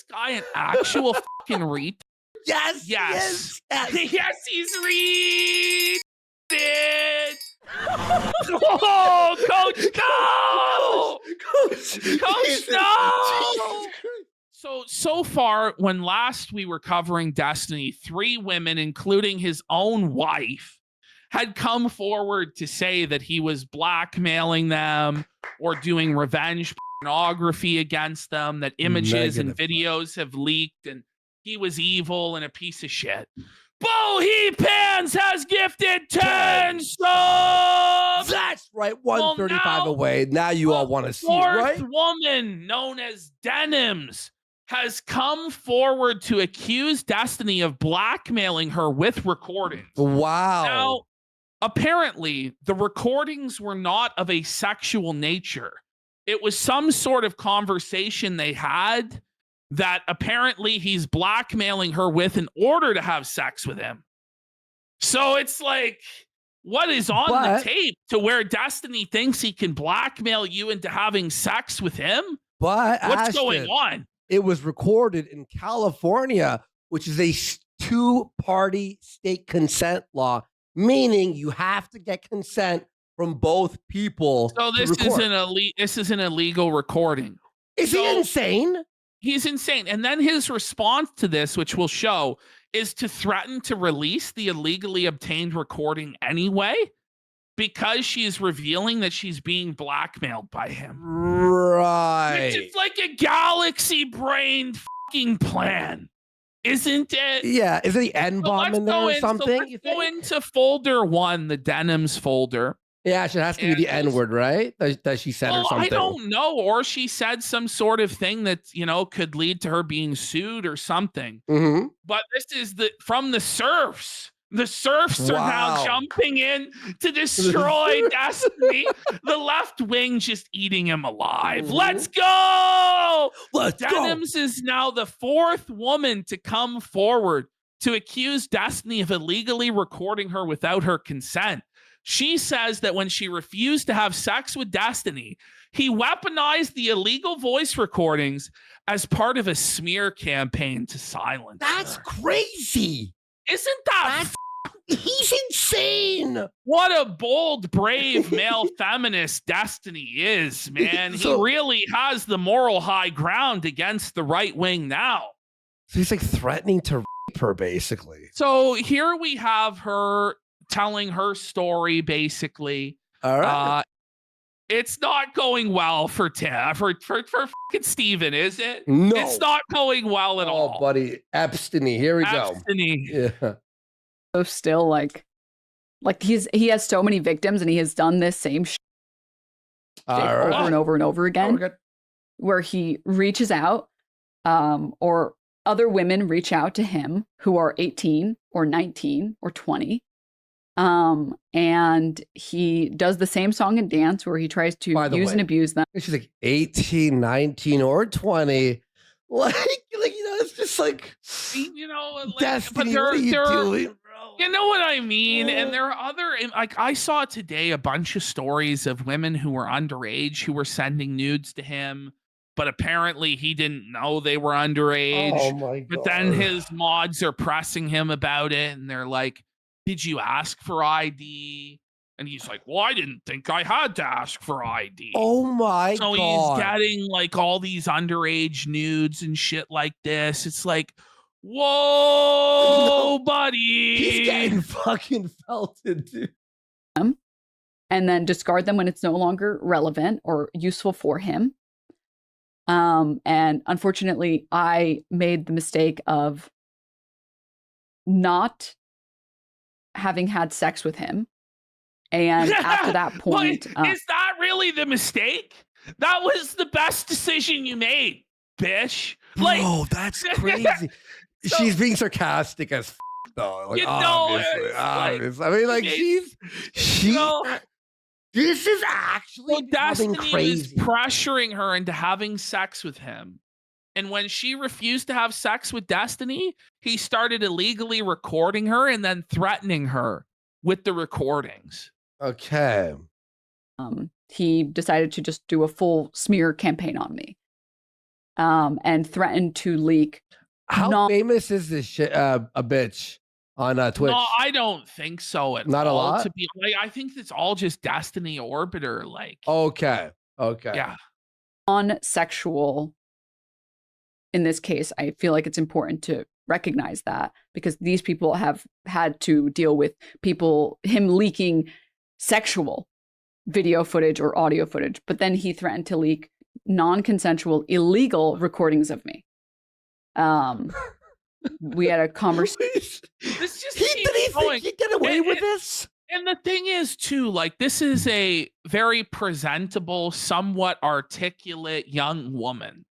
this guy an actual fucking retard? Yes. Yes. Yes. Yes. Yes, he's retarded. Oh, Coach, no! Coach, Jesus, no! Jesus Christ. So far, when last we were covering Destiny, 3 women, including his own wife, had come forward to say that he was blackmailing them or doing revenge pornography against them, that images and videos have leaked and he was evil and a piece of shit. Bohe Pans has gifted 10 subs! That's right, 135 away. Now you all want to see it, right? Fourth woman, known as Denims, has come forward to accuse Destiny of blackmailing her with recordings. Wow. Now, apparently, the recordings were not of a sexual nature. It was some sort of conversation they had that apparently he's blackmailing her with in order to have sex with him. So it's like, what is on the tape to where Destiny thinks he can blackmail you into having sex with him? But what's going on? It was recorded in California, which is a 2-party state consent law, meaning you have to get consent from both people. So this is an illegal recording. Is he insane? He's insane. And then his response to this, which we'll show, is to threaten to release the illegally obtained recording anyway, because she's revealing that she's being blackmailed by him. Right. Which is like a galaxy brained fucking plan, isn't it? Yeah. Is the N-bomb in there or something? So let's go into folder 1, the Denims folder. Yeah, it has to be the N-word, right? That she said or something. I don't know. Or she said some sort of thing that, could lead to her being sued or something. Mm-hmm. But this is from the serfs. The serfs are now jumping in to destroy Destiny. The left wing just eating him alive. Mm-hmm. Let's go! Denims is now the 4th woman to come forward to accuse Destiny of illegally recording her without her consent. She says that when she refused to have sex with Destiny, he weaponized the illegal voice recordings as part of a smear campaign to silence That's her. Crazy. Isn't that? He's insane. What a bold, brave male feminist Destiny is, man. He really has the moral high ground against the right wing now. So he's like threatening to rape her, basically. So here we have her telling her story, basically. All right. It's not going well for fucking Steven, is it? No. It's not going well at all. Oh, buddy. Epstein-y. Here we go. Yeah. So still like he has so many victims and he has done this same shit over and over and over again, where he reaches out, or other women reach out to him who are 18 or 19 or 20. And he does the same song and dance where he tries to use and abuse them. She's like 18, 19, or 20. Like, it's just like, Destiny, what are you doing, bro? You know what I mean? And there are other, I saw today a bunch of stories of women who were underage who were sending nudes to him, but apparently he didn't know they were underage. Oh my God. But then his mods are pressing him about it, and they're like, did you ask for ID? And he's like, well, I didn't think I had to ask for ID. Oh my God. So he's getting like all these underage nudes and shit like this. It's like, whoa, buddy. He's getting fucking felted, dude. And then discard them when it's no longer relevant or useful for him. And unfortunately, I made the mistake of not having had sex with him. And after that point, is that really the mistake? That was the best decision you made, bitch. Like, oh, that's crazy. She's being sarcastic as though. Like, obviously. I mean, like, she's this is actually Destiny crazy. Was pressuring her into having sex with him. And when she refused to have sex with Destiny, he started illegally recording her and then threatening her with the recordings. Okay. He decided to just do a full smear campaign on me. and threatened to leak. How famous is this shit, a bitch on Twitch? No, I don't think so at Not all. a lot? To be like, I think it's all just Destiny Orbiter. Like, Okay. yeah. Non-sexual. In this case, I feel like it's important to recognize that, because these people have had to deal with him leaking sexual video footage or audio footage, but then he threatened to leak non-consensual, illegal recordings of me. We had a conversation. This just Did he think he get away with this? And the thing is, too, like, this is a very presentable, somewhat articulate young woman.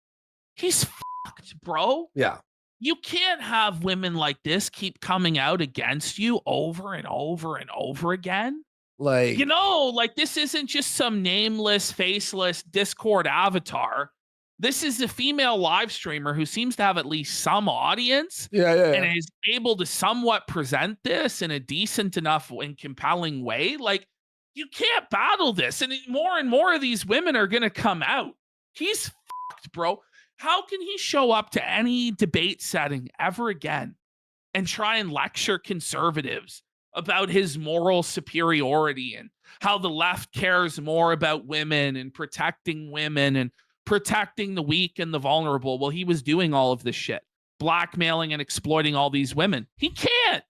He's fucked, bro. Yeah. You can't have women like this keep coming out against you over and over and over again. Like, like, this isn't just some nameless, faceless Discord avatar. This is a female live streamer who seems to have at least some audience. And is able to somewhat present this in a decent enough and compelling way. Like, you can't battle this. And more of these women are going to come out. He's fucked, bro. How can he show up to any debate setting ever again and try and lecture conservatives about his moral superiority and how the left cares more about women and protecting the weak and the vulnerable? Well, he was doing all of this shit, blackmailing and exploiting all these women. He can't.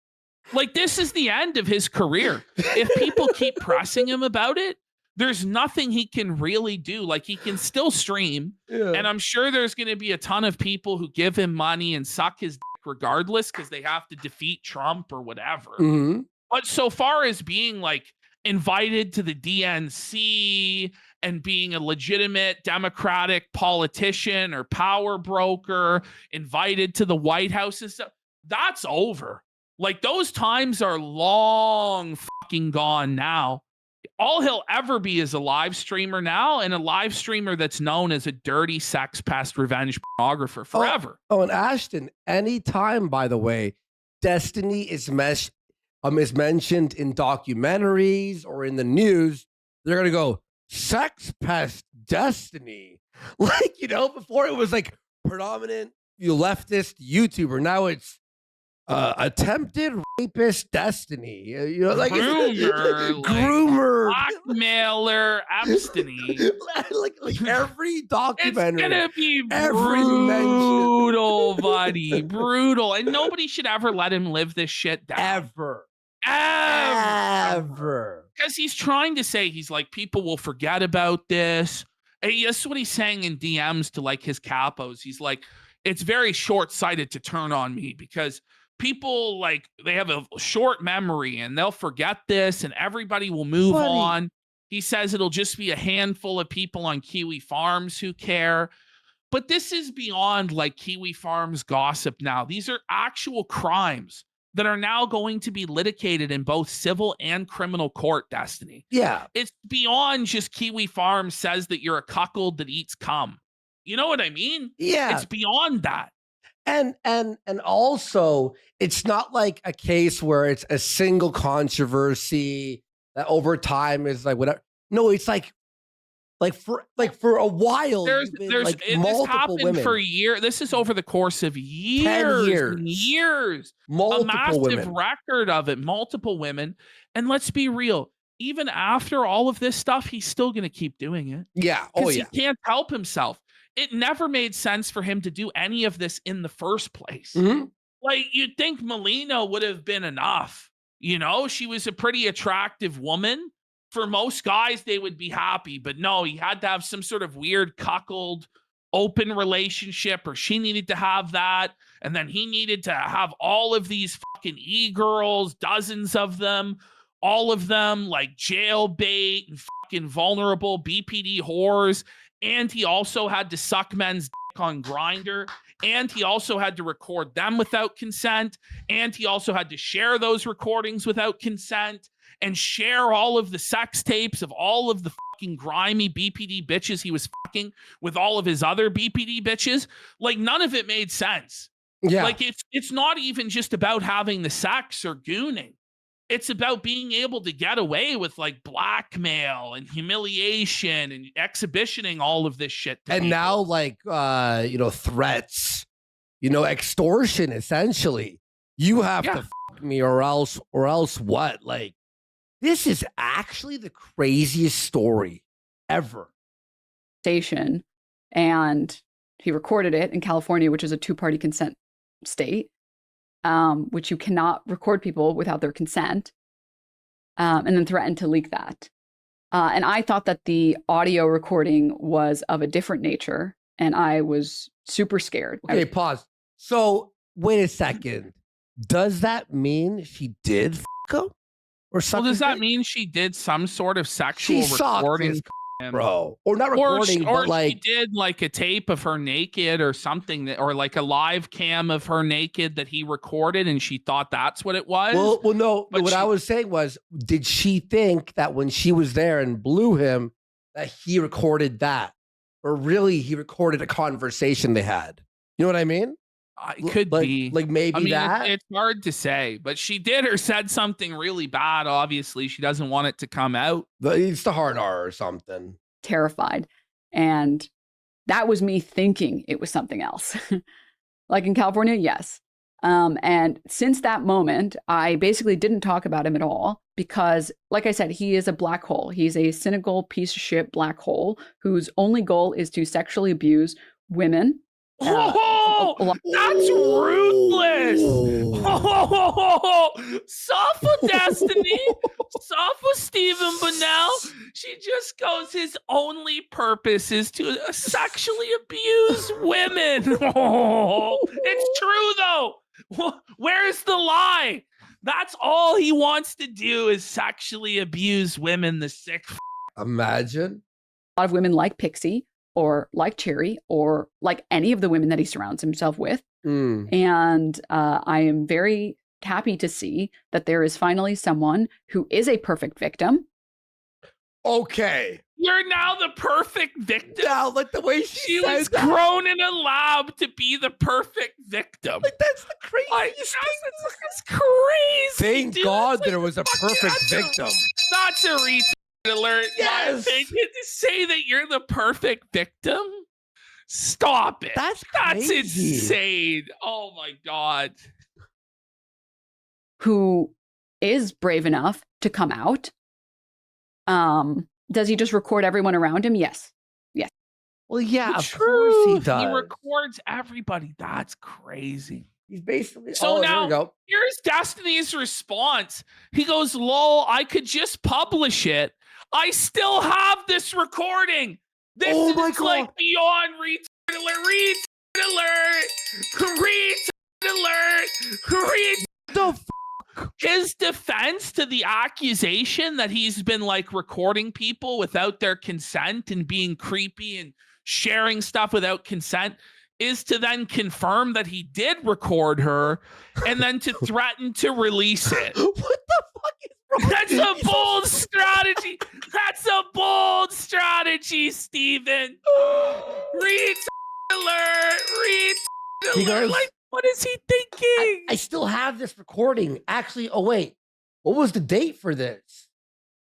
Like, this is the end of his career. If people keep pressing him about it, there's nothing he can really do. Like, he can still stream, and I'm sure there's going to be a ton of people who give him money and suck his dick regardless because they have to defeat Trump or whatever. Mm-hmm. But so far as being, like, invited to the DNC and being a legitimate Democratic politician or power broker, invited to the White House and stuff, that's over. Like, those times are long fucking gone now. All he'll ever be is a live streamer now, and a live streamer that's known as a dirty sex pest revenge pornographer forever. Oh, and Ashton, anytime, by the way, Destiny is mentioned in documentaries or in the news, they're going to go, sex pest Destiny. Like, before it was like predominant leftist YouTuber. Now it's attempted rapist Destiny. Like groomer, blackmailer Epstein. like every documentary, it's gonna be brutal, buddy, brutal, and nobody should ever let him live this shit down. Ever. Because he's trying to say, he's like, people will forget about this. And that's what he's saying in DMs to, like, his capos. He's like, it's very short-sighted to turn on me because people, like, they have a short memory and they'll forget this and everybody will move on. He says it'll just be a handful of people on Kiwi Farms who care. But this is beyond, like, Kiwi Farms gossip now. These are actual crimes that are now going to be litigated in both civil and criminal court, Destiny. Yeah. It's beyond just Kiwi Farms says that you're a cuckold that eats cum. You know what I mean? Yeah. It's beyond that. And also, it's not like a case where it's a single controversy that over time is like whatever. No, it's like for a while, there's like this multiple happened women for years. This is over the course of 10 years. multiple a massive women. record of it, multiple women. And let's be real, even after all of this stuff, he's still going to keep doing it. Yeah. He can't help himself. It never made sense for him to do any of this in the first place. Mm-hmm. Like, you'd think Melina would have been enough. She was a pretty attractive woman. For most guys, they would be happy. But no, he had to have some sort of weird cuckold open relationship, or she needed to have that. And then he needed to have all of these fucking e-girls, dozens of them, all of them like jailbait and fucking vulnerable BPD whores. And he also had to suck men's dick on Grindr. And he also had to record them without consent. And he also had to share those recordings without consent and share all of the sex tapes of all of the fucking grimy BPD bitches he was fucking with all of his other BPD bitches. Like, none of it made sense. Yeah. Like, it's not even just about having the sex or gooning. it's about being able to get away with like blackmail and humiliation and exhibitioning all of this shit. And people. now, like, threats, extortion, essentially. You have to fuck me or else what? Like, this is actually the craziest story ever. Station, and he recorded it in California, which is a 2-party consent state, which you cannot record people without their consent, and then threatened to leak that. And I thought that the audio recording was of a different nature, and I was super scared. Okay, pause. So, wait a second. Does that mean she did fuck him? Or something? Well, does that mean she did some sort of sexual recording? Bro, or not recording, but like she did like a tape of her naked or something, or like a live cam of her naked that he recorded, and she thought that's what it was. Well, no. But what I was saying was, did she think that when she was there and blew him, that he recorded that, or really he recorded a conversation they had? You know what I mean? It could be like maybe that. It's hard to say, but she did or said something really bad. Obviously, she doesn't want it to come out. It's the hard R or something. Terrified, and that was me thinking it was something else. Like in California, yes. And since that moment, I basically didn't talk about him at all because, like I said, he is a black hole. He's a cynical piece of shit black hole whose only goal is to sexually abuse women. That's ruthless. Suffer Destiny, suffer Stephen Bunnell. She just goes, his only purpose is to sexually abuse women. It's true though. Where's the lie? That's all he wants to do is sexually abuse women. The sick. Imagine. A lot of women like Pixie, or like Cherry, or like any of the women that he surrounds himself with. And I am very happy to see that there is finally someone who is a perfect victim. Okay. You're now the perfect victim. Now, like the way she was grown in a lab to be the perfect victim. Like, that's the craziest thing. That's crazy. Thank God there was a perfect victim. That's a retard alert. Yes. To say that you're the perfect victim. Stop it. That's insane. Oh my God. Who is brave enough to come out? Does he just record everyone around him? Yes. Yes. Well, yeah, of course he does. He records everybody. That's crazy. He's basically so now here's Destiny's response. He goes, lol, I could just publish it. I still have this recording. This is like beyond retard alert. The his defense to the accusation that he's been like recording people without their consent and being creepy and sharing stuff without consent is to then confirm that he did record her and then to threaten to release it. What the fuck is wrong? That's a bold strategy. That's a bold strategy, Steven. Read alert. Like, what is he thinking? I still have this recording. Actually, oh wait. What was the date for this?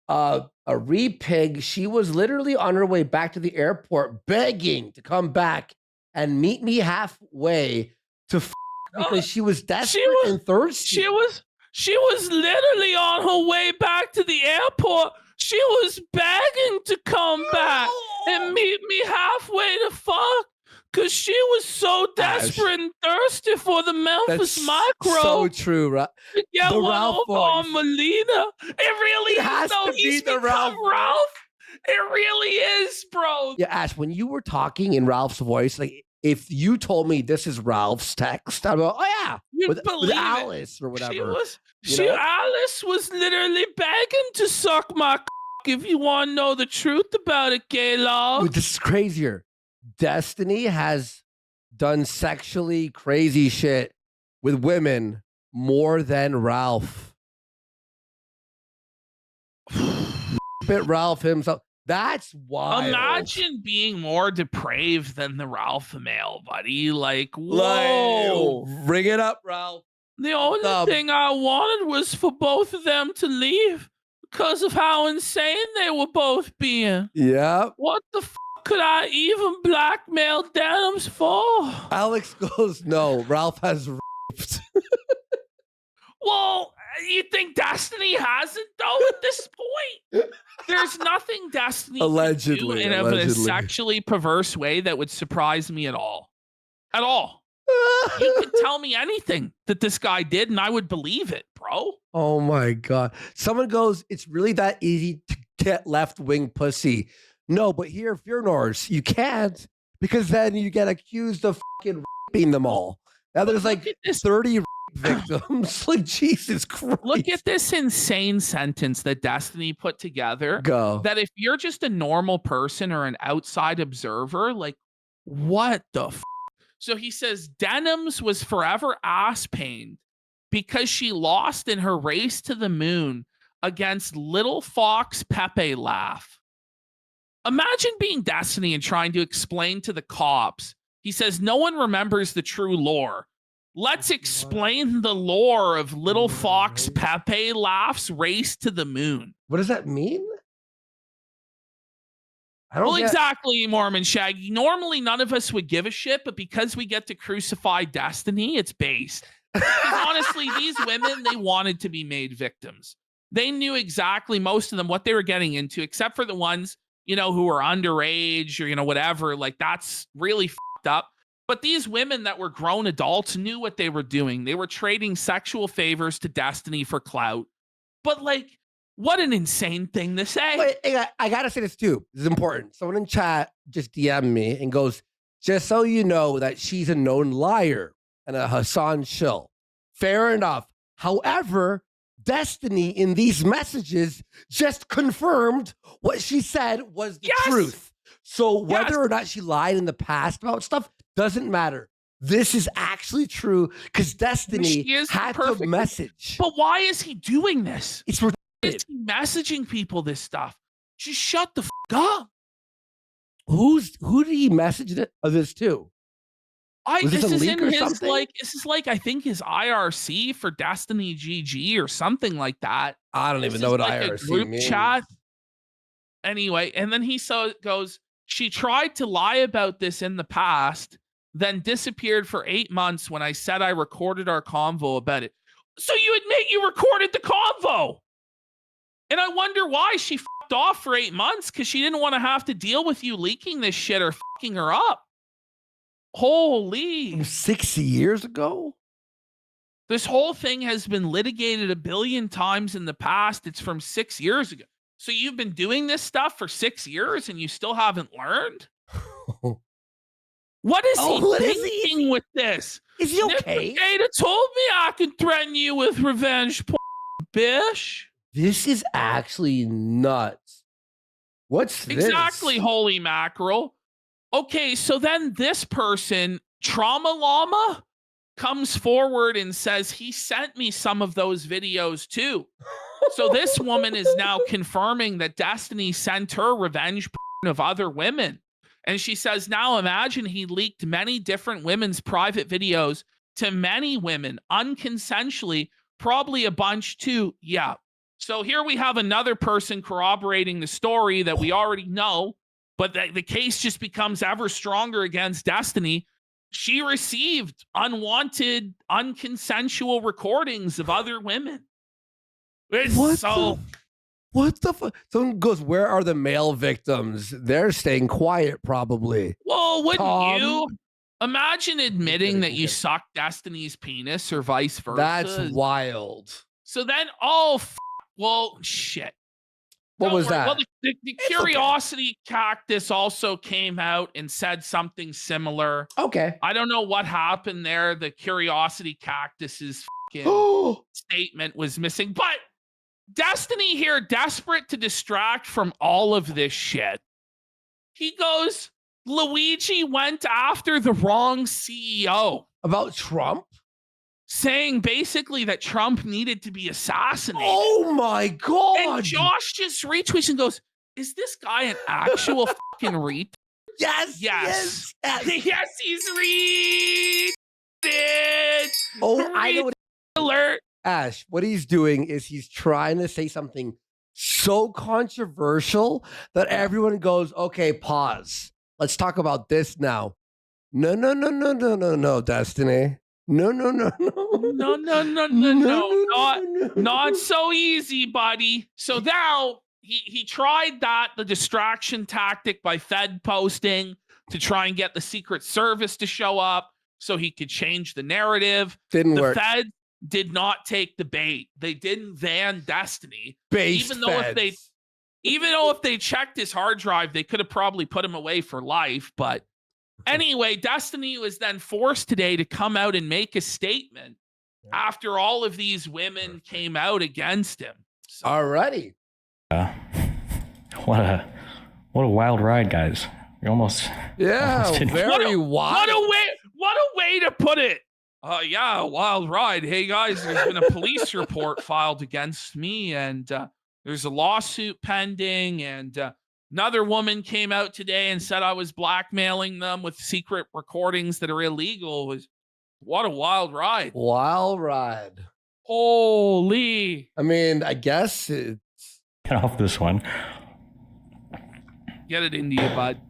A repig, she was literally on her way back to the airport begging to come back and meet me halfway to because she was desperate and thirsty. She was literally on her way back to the airport. She was begging to come back and meet me halfway to fuck because she was so desperate and thirsty for the Memphis Micro. So true, right? Yeah, the Ralph on Melina. It really has to be the Ralph. It really is, bro. Yeah, Ash, when you were talking in Ralph's voice, like if you told me this is Ralph's text, I'd go, oh yeah, with Alice or whatever. Alice was literally begging to suck my if you want to know the truth about it, Gaylord. This is crazier. Destiny has done sexually crazy shit with women more than Ralph. Bit Ralph himself. That's wild. Imagine being more depraved than the Ralph male, buddy. Like, whoa. Ring it up, Ralph. The only thing I wanted was for both of them to leave because of how insane they were both being. Yeah. What the could I even blackmail Denims for? Alex goes, no, Ralph has raped. Well, you think Destiny hasn't, though, at this point? There's nothing Destiny allegedly can do in a sexually perverse way that would surprise me at all. At all. You could tell me anything that this guy did, and I would believe it, bro. Oh, my God. Someone goes, it's really that easy to get left-wing pussy. No, but here, Furnor's, you can't, because then you get accused of fucking raping them all. Now there's like 30 victims. Like, Jesus Christ. Look at this insane sentence that Destiny put together. Go. That if you're just a normal person or an outside observer, like, what the So he says, Denims was forever ass pained because she lost in her race to the moon against Little Fox Pepe Laugh. Imagine being Destiny and trying to explain to the cops. He says, no one remembers the true lore. Let's explain the lore of Little Fox Pepe Laugh's race to the moon. What does that mean? Exactly, Mormon Shaggy. Normally, none of us would give a shit, but because we get to crucify Destiny, it's based. Honestly, these women, they wanted to be made victims. They knew exactly, most of them, what they were getting into, except for the ones, who were underage or, whatever. Like, that's really fucked up. But these women that were grown adults knew what they were doing. They were trading sexual favors to Destiny for clout. But, like, what an insane thing to say. Wait, I got to say this, too. This is important. Someone in chat just DM'd me and goes, just so you know that she's a known liar and a Hassan shill. Fair enough. However, Destiny in these messages just confirmed what she said was the truth. So whether or not she lied in the past about stuff doesn't matter. This is actually true because Destiny had the message. But why is he doing this? It's why is he messaging people this stuff? Just shut the up. Who did he message this to? This is I think his IRC for Destiny GG or something like that. I don't even know what IRC means. Chat. Anyway, and then he goes, she tried to lie about this in the past, then disappeared for 8 months when I said I recorded our convo about it. So you admit you recorded the convo. And I wonder why she fucked off for 8 months, because she didn't want to have to deal with you leaking this shit or fucking her up. Holy. 6 years ago? This whole thing has been litigated 1 billion times in the past. It's from 6 years ago. So you've been doing this stuff for 6 years and you still haven't learned? What is he thinking with this? Is he okay? Ada told me I could threaten you with revenge, bish. This is actually nuts. What's this? Exactly, holy mackerel. Okay, so then this person, Trauma Llama, comes forward and says he sent me some of those videos too. So this woman is now confirming that Destiny sent her revenge of other women. And she says, now imagine he leaked many different women's private videos to many women unconsensually, probably a bunch too. Yeah. So here we have another person corroborating the story that we already know. But the case just becomes ever stronger against Destiny. She received unwanted, unconsensual recordings of other women. What the fuck? Someone goes, where are the male victims? They're staying quiet, probably. Well, wouldn't you? Imagine admitting that you sucked Destiny's penis or vice versa. That's wild. So then, shit. What was that? Well, the Curiosity Cactus also came out and said something similar. Okay. I don't know what happened there. The Curiosity Cactus's statement was missing. But Destiny here, desperate to distract from all of this shit. He goes, Luigi went after the wrong CEO. About Trump? Saying basically that Trump needed to be assassinated. Oh my God. And Josh just retweets and goes, is this guy an actual fucking retweet? Yes. Yes, he's retweeted. Oh, I know what Alert. Ash, what he's doing is he's trying to say something so controversial that everyone goes, okay, pause. Let's talk about this now. No, Destiny. No. Not so easy, buddy. So now he tried the distraction tactic by Fed posting to try and get the Secret Service to show up so he could change the narrative. Didn't work. The Fed did not take the bait. They didn't van Destiny. Even though if they checked his hard drive, they could have probably put him away for life. But anyway, Destiny was then forced today to come out and make a statement after all of these women came out against him. So, alrighty. What a wild ride, guys. You almost very wild. What a way to put it. Yeah, wild ride. Hey guys, there's been a police report filed against me, and there's a lawsuit pending, and another woman came out today and said I was blackmailing them with secret recordings that are illegal. What a wild ride. Wild ride. Holy. I mean, I guess it's... Get off this one. Get it into you, bud.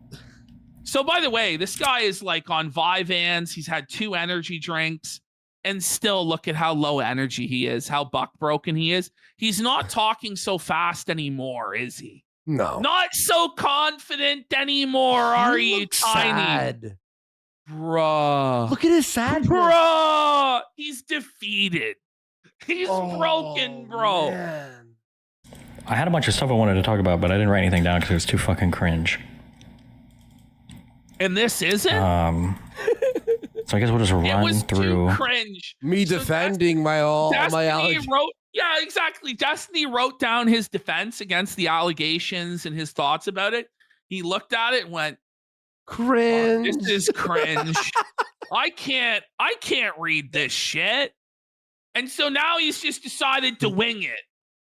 So, by the way, this guy is like on Vyvanse. He's had 2 energy drinks, and still look at how low energy he is, how buck broken he is. He's not talking so fast anymore, is he? No. Not so confident anymore, are you, Tiny? Sad. Bruh. Look at his sadness. Bruh. He's defeated. He's broken, bro. Man. I had a bunch of stuff I wanted to talk about, but I didn't write anything down because it was too fucking cringe. And this isn't? So I guess we'll just run through. Too cringe. Me defending my allegations. Yeah, exactly. Destiny wrote down his defense against the allegations and his thoughts about it. He looked at it and went, cringe. Oh, this is cringe. I can't read this shit. And so now he's just decided to wing it.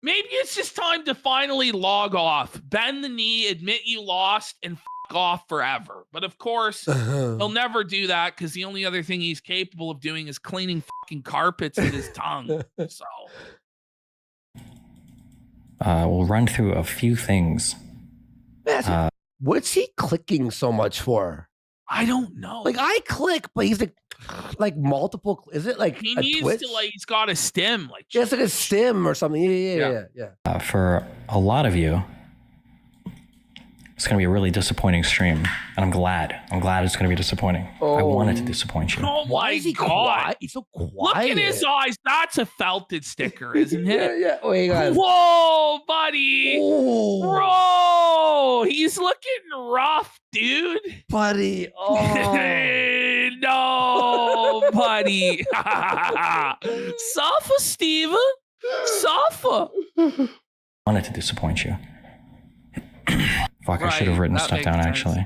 Maybe it's just time to finally log off, bend the knee, admit you lost, and off forever. But of course, he'll never do that because the only other thing he's capable of doing is cleaning fucking carpets with his tongue. So we'll run through a few things. What's he clicking so much for? I don't know. Like I click, but he's like multiple. Is it like he a needs Twitch? to he's got a stim like it's like a stim or something. Yeah. For a lot of you, it's going to be a really disappointing stream, and I'm glad it's going to be disappointing. I wanted to disappoint you. Oh Why is he quiet? He's so quiet. Look at his eyes. That's a felted sticker, isn't it? Yeah. Wait, guys. Whoa, buddy. Oh. Bro, he's looking rough, dude. Buddy. Oh. No, buddy. Suffer, Steven. Suffer. Wanted to disappoint you. Fuck, I should have written stuff down, actually.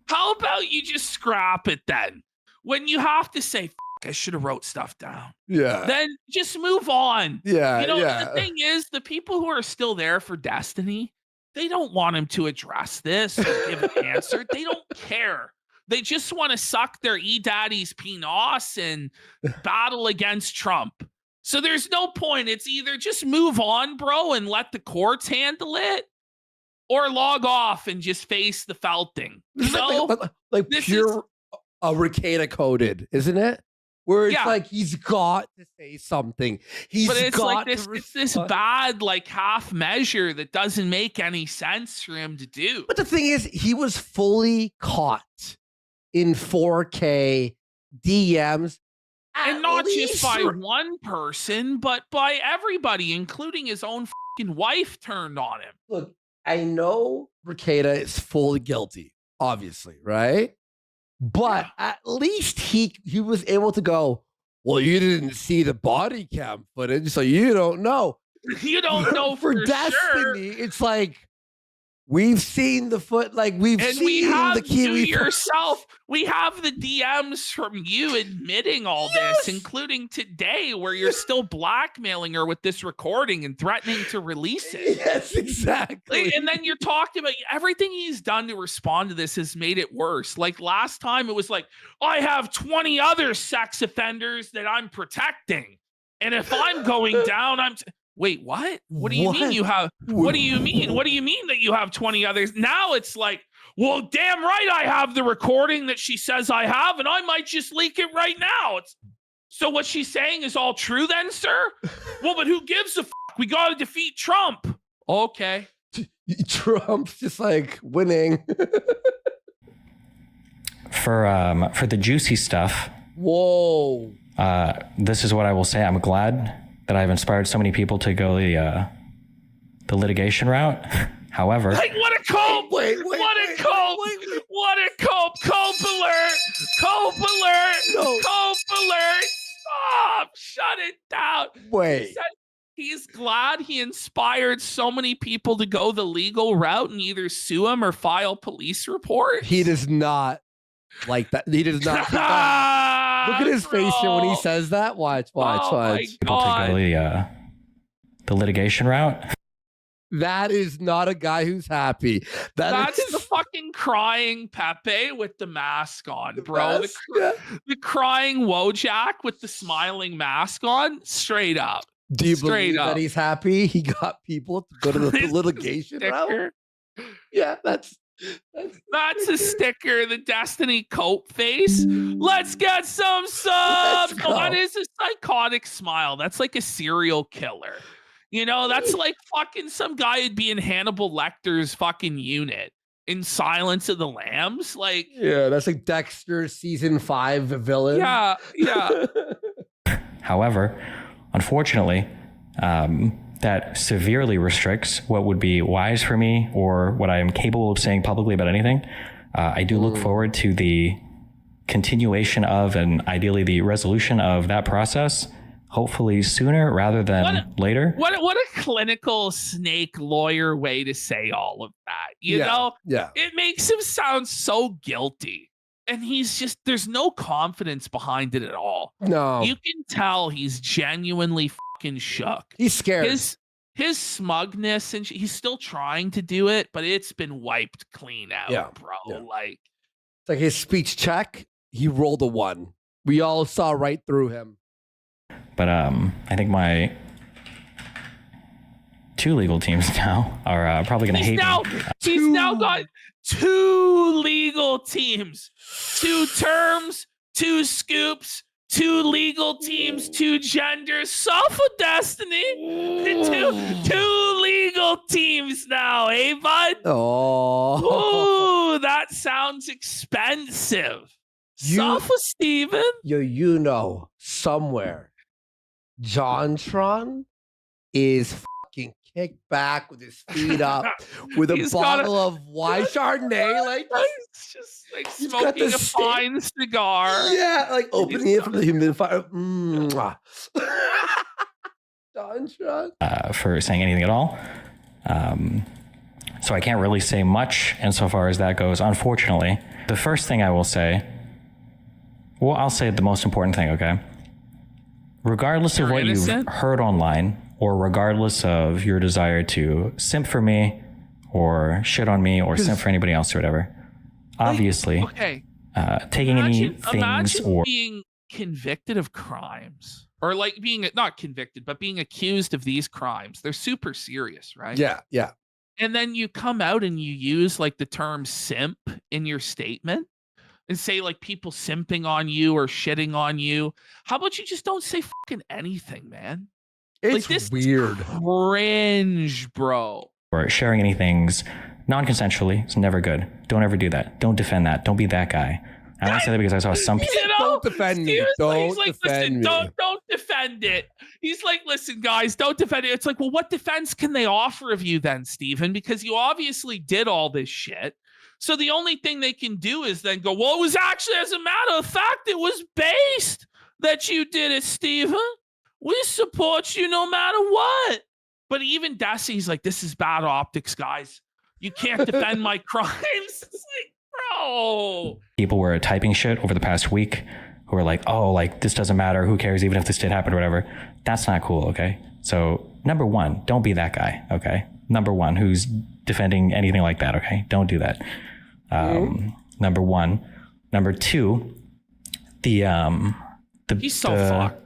How about you just scrap it then? When you have to say, I should have wrote stuff down. Yeah. Then just move on. Yeah. You know, the thing is, the people who are still there for Destiny, they don't want him to address this or give an answer. They don't care. They just want to suck their E-Daddy's penis and battle against Trump. So there's no point. It's either just move on, bro, and let the courts handle it, or log off and just face the felting. Like pure Rekieta coded, isn't it? Where it's like he's got to say something. It's this bad like half measure that doesn't make any sense for him to do. But the thing is, he was fully caught in 4K DMs. And not just by one person, but by everybody, including his own fucking wife turned on him. Look, I know Rekieta is fully guilty, obviously, right? But at least he was able to go, well, you didn't see the body cam footage, so you don't know. You don't know for Destiny, sure. It's like, We've seen the foot, like we've and seen we have the Kiwi you yourself. We have the DMs from you admitting all this, including today, where you're still blackmailing her with this recording and threatening to release it. Yes, exactly. And then you're talking about everything he's done to respond to this has made it worse. Like last time, it was like, I have 20 other sex offenders that I'm protecting, and if I'm going down, wait, what? What do you mean you have? What do you mean? What do you mean that you have 20 others? Now it's like, well, damn right, I have the recording that she says I have, and I might just leak it right now. So what she's saying is all true then, sir? Well, but who gives a fuck? We got to defeat Trump. Okay. Trump's just like winning. For the juicy stuff. Whoa. This is what I will say. I'm glad that I've inspired so many people to go the litigation route. However, like what a cope! What a cope! What a cope! Cope alert! Cope alert! No. Cope alert! Stop! Shut it down! Wait. He's glad he inspired so many people to go the legal route and either sue him or file police reports. He does not like that. He does not. Look at his face here when he says that. Watch. My people to go the litigation route. That is not a guy who's happy. That's the fucking crying Pepe with the mask on, bro. The crying Wojak with the smiling mask on. Straight up. Do you believe that he's happy? He got people to go to the litigation route. Yeah, that's a sticker. The Destiny coat face. Let's get some subs. Oh, that is a psychotic smile. That's like a serial killer. You know, that's like fucking some guy who'd be in Hannibal Lecter's fucking unit in Silence of the Lambs. Like, yeah, that's like Dexter season 5 villain. Yeah. However, unfortunately, that severely restricts what would be wise for me or what I am capable of saying publicly about anything. I do look forward to the continuation of and ideally the resolution of that process, hopefully sooner rather than later. What a clinical snake lawyer way to say all of that. You know? Yeah. It makes him sound so guilty. And he's just, there's no confidence behind it at all. No. You can tell he's genuinely fucking shook. He's scared. His smugness, and he's still trying to do it, but it's been wiped clean out, bro. Yeah. Like, it's like his speech check, he rolled a 1. We all saw right through him. But I think my 2 legal teams now are probably going to hate me. He's now got 2 legal teams, 2 terms, 2 scoops, 2 legal teams, 2 genders. Suffer Destiny. 2 legal teams now, eh, bud? Oh. Ooh, that sounds expensive. Suffer, Steven. You know, somewhere, JonTron is fucking kicked back with his feet up with a bottle of white Chardonnay. Like, he's just like smoking a fine cigar. Yeah, like opening it from the humidifier. JonTron. For saying anything at all. So I can't really say much insofar as that goes, unfortunately. The first thing I will say, well, I'll say the most important thing, okay? Regardless of what you've heard online, or regardless of your desire to simp for me, or shit on me, or simp for anybody else or whatever, obviously, taking any things or being convicted of crimes, or like being not convicted, but being accused of these crimes, they're super serious, right? Yeah. And then you come out and you use like the term simp in your statement and say like people simping on you or shitting on you. How about you just don't say fucking anything, man? It's like, this weird. Cringe, bro. Or sharing anything's non-consensually is never good. Don't ever do that. Don't defend that. Don't be that guy. I only say that because I saw some people. Don't defend me. Don't defend me. Don't defend it. He's like, listen, guys, don't defend it. It's like, well, what defense can they offer of you then, Steven? Because you obviously did all this shit. So the only thing they can do is then go, well, it was actually, as a matter of fact, it was based that you did it, Steven. We support you no matter what. But even Desi's like, this is bad optics, guys. You can't defend my crimes. It's like, bro. People were typing shit over the past week who are like, oh, like, this doesn't matter. Who cares? Even if this did happen or whatever. That's not cool, okay? So, number one, don't be that guy, okay? Number one, who's defending anything like that, okay? Don't do that. Number one. Number two, he's so fucked.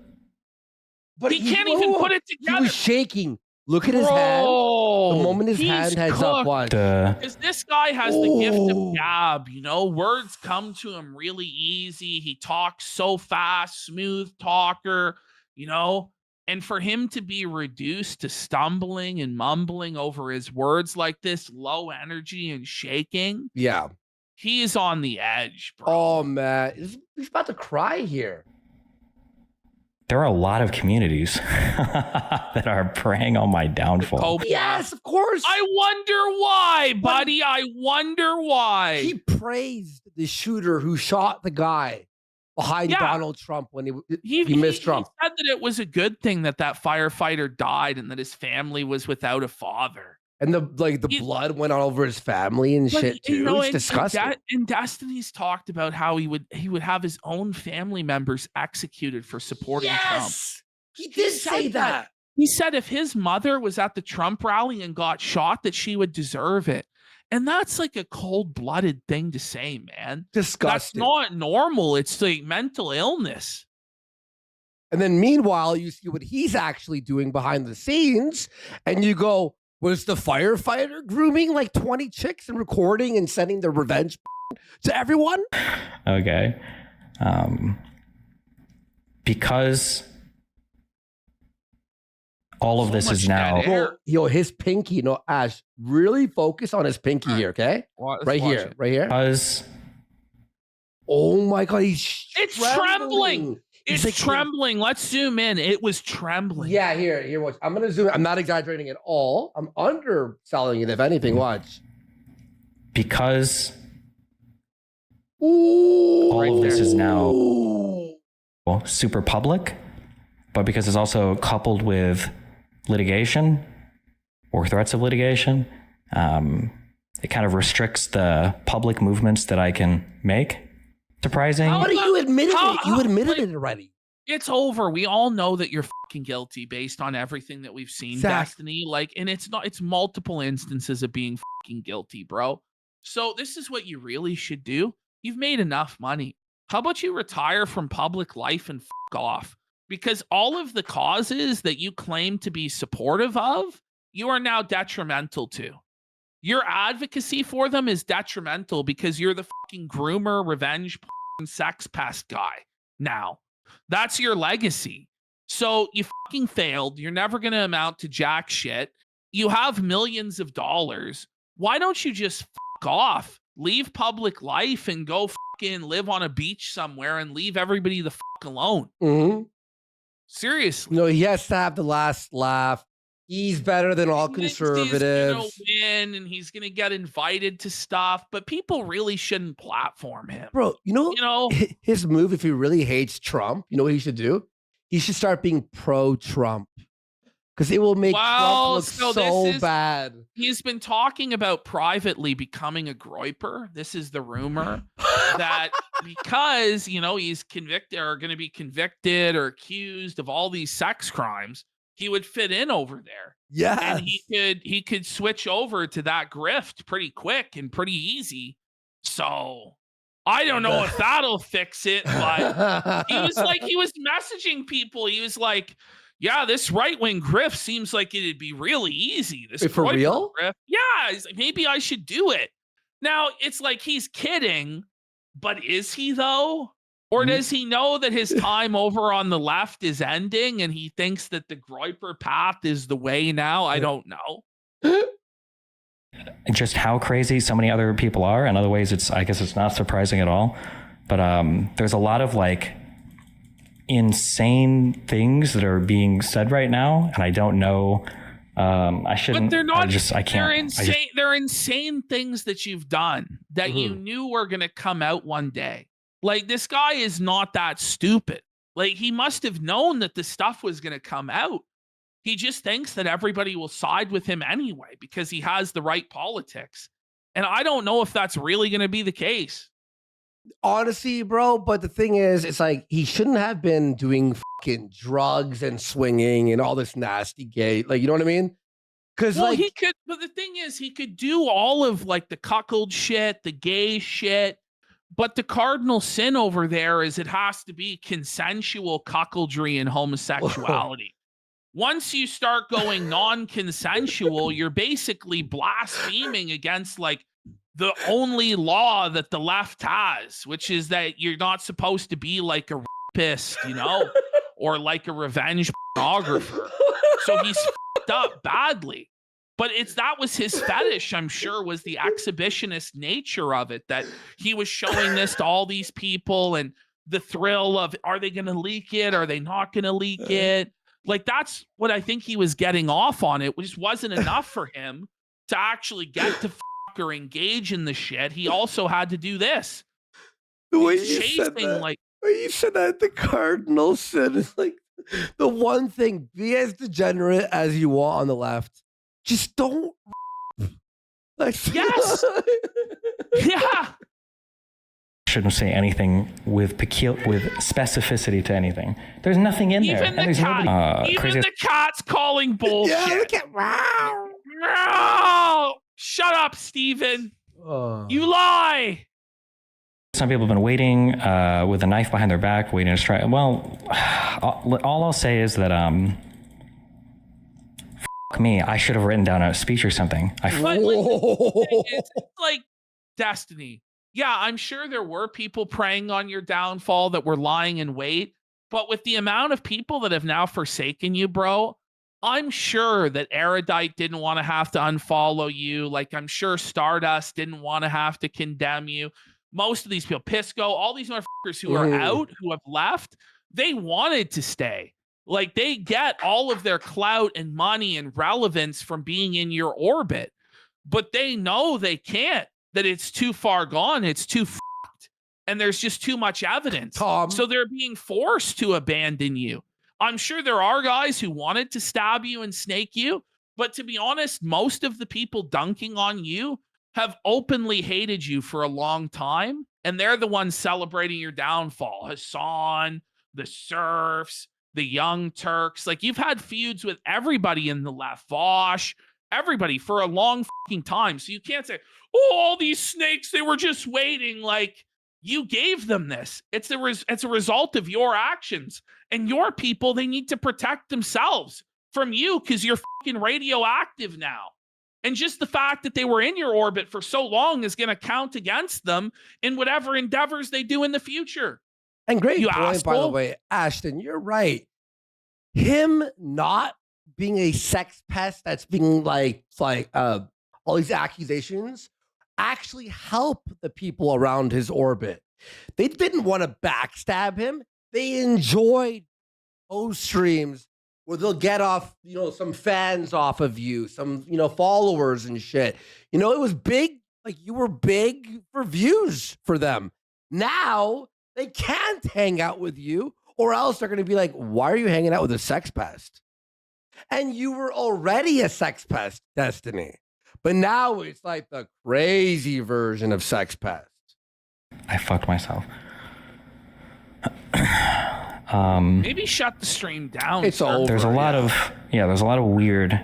But he can't even put it together. He was shaking. Look at his hand. The moment his hand heads up, watch. Because this guy has the gift of gab, you know? Words come to him really easy. He talks so fast, smooth talker, you know? And for him to be reduced to stumbling and mumbling over his words like this, low energy and shaking. Yeah. He is on the edge, bro. Oh, man. He's about to cry here. There are a lot of communities that are preying on my downfall. Yes, of course. I wonder why, buddy. I wonder why. He praised the shooter who shot the guy behind Donald Trump when he missed Trump. He said that it was a good thing that firefighter died and that his family was without a father. And the blood went all over his family and shit too. It's disgusting. And Destiny's talked about how he would have his own family members executed for supporting Trump. He did say that. He said if his mother was at the Trump rally and got shot, that she would deserve it. And that's like a cold-blooded thing to say, man. Disgusting. That's not normal. It's like mental illness. And then meanwhile, you see what he's actually doing behind the scenes, and you go, was the firefighter grooming like 20 chicks and recording and sending the revenge to everyone? Okay. Because all of this is now... His pinky, Ash, really focus on his pinky here, okay? Right here. Because... Oh my God, it's trembling. It's like trembling. Let's zoom in. It was trembling. Yeah, here, watch. I'm gonna zoom in. I'm not exaggerating at all. I'm underselling it, if anything. Watch. Because all of this is now super public, but because it's also coupled with litigation or threats of litigation, it kind of restricts the public movements that I can make. Surprising. How do you admit it? You admitted it already. It's over. We all know that you're fucking guilty based on everything that we've seen, Destiny. And it's multiple instances of being fucking guilty, bro. So this is what you really should do. You've made enough money. How about you retire from public life and fuck off? Because all of the causes that you claim to be supportive of, you are now detrimental to. Your advocacy for them is detrimental because you're the fucking groomer, revenge, sex pest guy. Now, that's your legacy. So you fucking failed. You're never going to amount to jack shit. You have millions of dollars. Why don't you just fuck off? Leave public life and go fucking live on a beach somewhere and leave everybody the fuck alone. Mm-hmm. Seriously. No, he has to have the last laugh. He's better than all conservatives. He's gonna win and he's gonna get invited to stuff, but people really shouldn't platform him. Bro, you know his move, if he really hates Trump, you know what he should do? He should start being pro-Trump. Because it will make Trump look so bad. He's been talking about privately becoming a groiper. This is the rumor that because, he's convicted or going to be convicted or accused of all these sex crimes, he would fit in over there. Yeah. And he could switch over to that grift pretty quick and pretty easy. So I don't know if that'll fix it, but he was messaging people. He was like, yeah, this right-wing grift seems like it'd be really easy. This for real? Grift. Yeah, he's like, maybe I should do it. Now, it's like he's kidding, but is he though? Or does he know that his time over on the left is ending and he thinks that the Groiper path is the way now? I don't know. Just how crazy so many other people are. In other ways, I guess it's not surprising at all. But there's a lot of insane things that are being said right now, and I don't know. I shouldn't. But they're not. I can't. They're insane. They're insane things that you've done that you knew were going to come out one day. Like, this guy is not that stupid. Like, he must have known that the stuff was going to come out. He just thinks that everybody will side with him anyway because he has the right politics. And I don't know if that's really going to be the case. Honestly, bro, but the thing is, it's like he shouldn't have been doing fucking drugs and swinging and all this nasty gay. Like, you know what I mean? Because he could, but the thing is, he could do all of like the cuckold shit, the gay shit. But the cardinal sin over there is it has to be consensual cuckoldry and homosexuality. Once you start going non-consensual, you're basically blaspheming against like the only law that the left has, which is that you're not supposed to be like a rapist, you know, or like a revenge pornographer. So he's fucked up badly. But that was his fetish, I'm sure, was the exhibitionist nature of it, that he was showing this to all these people and the thrill of, are they going to leak it? Are they not going to leak it? Like, that's what I think he was getting off on. It just wasn't enough for him to actually get to fuck or engage in the shit. He also had to do this. The way you said that, the cardinal sin is like the one thing. Be as degenerate as you want on the left. Just don't. Like, yes. Yeah. Shouldn't say anything with specificity to anything. There's nothing in there. And there's even the cat's calling bullshit. Yeah, look at wow. No! Shut up, Steven. You lie. Some people have been waiting with a knife behind their back, waiting to strike. Well, all I'll say is that me, I should have written down a speech or something. It's like destiny. Yeah, I'm sure there were people preying on your downfall that were lying in wait, but with the amount of people that have now forsaken you, bro, I'm sure that Erudite didn't want to have to unfollow you. Like, I'm sure Stardust didn't want to have to condemn you. Most of these people, Pisco, all these motherfuckers who are out, who have left, they wanted to stay. Like, they get all of their clout and money and relevance from being in your orbit, but they know they can't, that it's too far gone. It's too fucked. And there's just too much evidence. Tom. So they're being forced to abandon you. I'm sure there are guys who wanted to stab you and snake you, but to be honest, most of the people dunking on you have openly hated you for a long time, and they're the ones celebrating your downfall. Hassan, the Serfs, the Young Turks. Like, you've had feuds with everybody in the left, Vosh, everybody for a long fucking time. So you can't say, oh, all these snakes, they were just waiting. Like, you gave them this. It's a result of your actions. And your people, they need to protect themselves from you because you're fucking radioactive now. And just the fact that they were in your orbit for so long is going to count against them in whatever endeavors they do in the future. And great point, by the way, Ashton, you're right. Him not being a sex pest that's being like all these accusations actually help the people around his orbit. They didn't want to backstab him. They enjoyed post streams where they'll get off, some fans off of you, some, followers and shit. It was big. Like, you were big for views for them. Now they can't hang out with you, or else they're going to be like, why are you hanging out with a sex pest? And you were already a sex pest, Destiny. But now it's like the crazy version of sex pest. I fucked myself. Maybe shut the stream down. It's over. There's a lot of weird.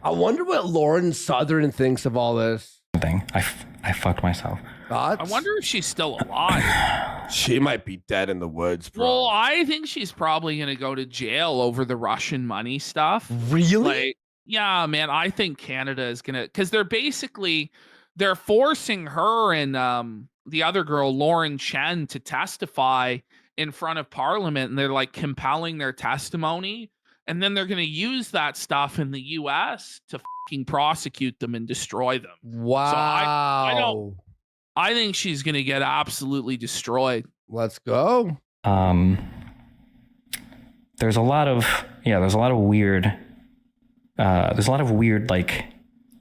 I wonder what Lauren Southern thinks of all this. I fucked myself. Thoughts? I wonder if she's still alive. She might be dead in the woods, bro. Well, I think she's probably going to go to jail over the Russian money stuff. Really? Yeah, man. I think Canada is going to, because they're forcing her and the other girl, Lauren Chen, to testify in front of Parliament, and they're like compelling their testimony, and then they're going to use that stuff in the US to fucking prosecute them and destroy them. Wow. So I think she's going to get absolutely destroyed. Let's go. There's a lot of weird like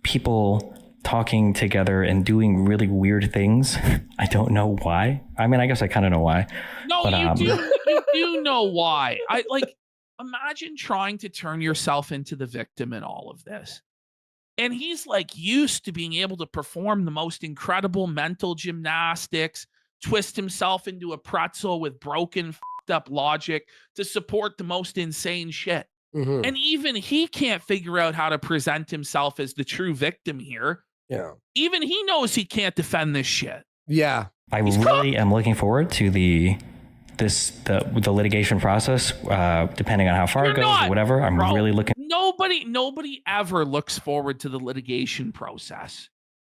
people talking together and doing really weird things. I don't know why. I mean, I guess I kind of know why. No, but, you do know why. imagine trying to turn yourself into the victim in all of this. And he's like used to being able to perform the most incredible mental gymnastics, twist himself into a pretzel with broken, fucked up logic to support the most insane shit. Mm-hmm. And even he can't figure out how to present himself as the true victim here. Yeah. Even he knows he can't defend this shit. Yeah. I really am looking forward to the litigation process, depending on how far it goes or whatever. I'm really looking. Nobody ever looks forward to the litigation process.